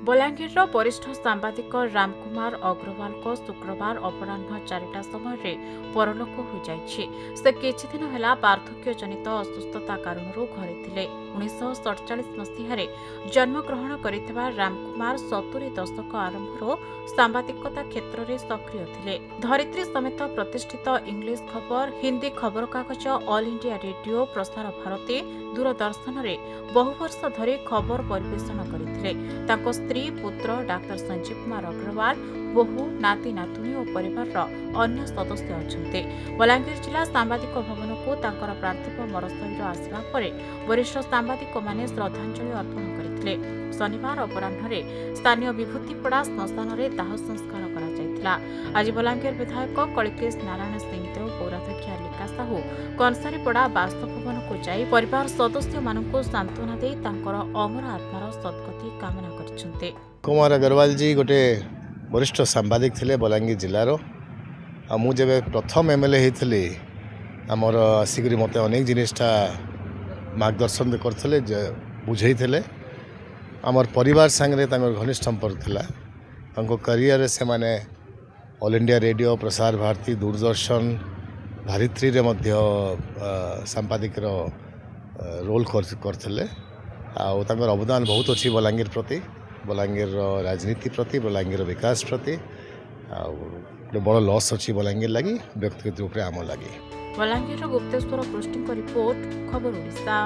बलांगीर वरिष्ठ सांबादिक रामकुमार अग्रवाल को शुक्रवार अपराह 4टा समय परलोक हो जाइछि। से किछि दिन होला वार्धक्य जनित असुस्थता कारणरू घरे थिले। 1947 मसीहारे जन्मग्रहण करितबा रामकुमार 70 दशक आरंभरो सांबादिकता क्षेत्र में सक्रिय थिले। धरित्री समेत प्रतिष्ठित इंग्लिश खबर, Hindi खबरकागज, all India radio, Prasar Bharati, Doordarshan रे बहु वर्ष धरी खबर परिवेषण करथिले। ताको स्त्री, पुत्र डाक्टर संजीव कुमार अग्रवाल, बहु, नाती नातुणी और परिवार अन्य सदस्य अछन्ते। बलांगीर जिला सांबादिक भवन को तांकर पार्थिव मरशरीर आसवा परे वरिष्ठ सांबादिक माने श्रद्धांजलि अर्पण करथिले। शनिवार अपराह्न स्थानीय विभूतिपड़ा श्मशान में दाह संस्कार करा जायतिला। आज बलांगीर विधायक कलिकेश नारायण सिंहदेव, पौराध्यक्षा लिका साहू कंसारीपड़ा बासभवन को जाई परिवार सदस्य मानकु सांत्वना दे तांकर अमर आत्मार सद्गति कामना करछन्ते। कुमार अग्रवाल जी गोटे वरिष्ठ सांबादिक थिले बलांगीर जिलार। मु जब प्रथम एमएलए होती आमर आसिक मत अनेक जिनिसटा मार्गदर्शन करते बुझे आमर परिवार सांगे घनिष्ठ संपर्क थिला। करियर से माने all India radio, Prasar Bharati, Doordarshan, धरित्री रे मध्य सांबादिक रोल करते अवदान बहुत अच्छी बलांगीर प्रति, बलांगीर राजनीति प्रति, बलांगीर विकास प्रति बड़ लॉस अच्छी बलांगीर लगी व्यक्तिगत रूप से आम लगी। बलांगीर गुप्तेश्वर पृष्टि रिपोर्ट खबर ओडिशा।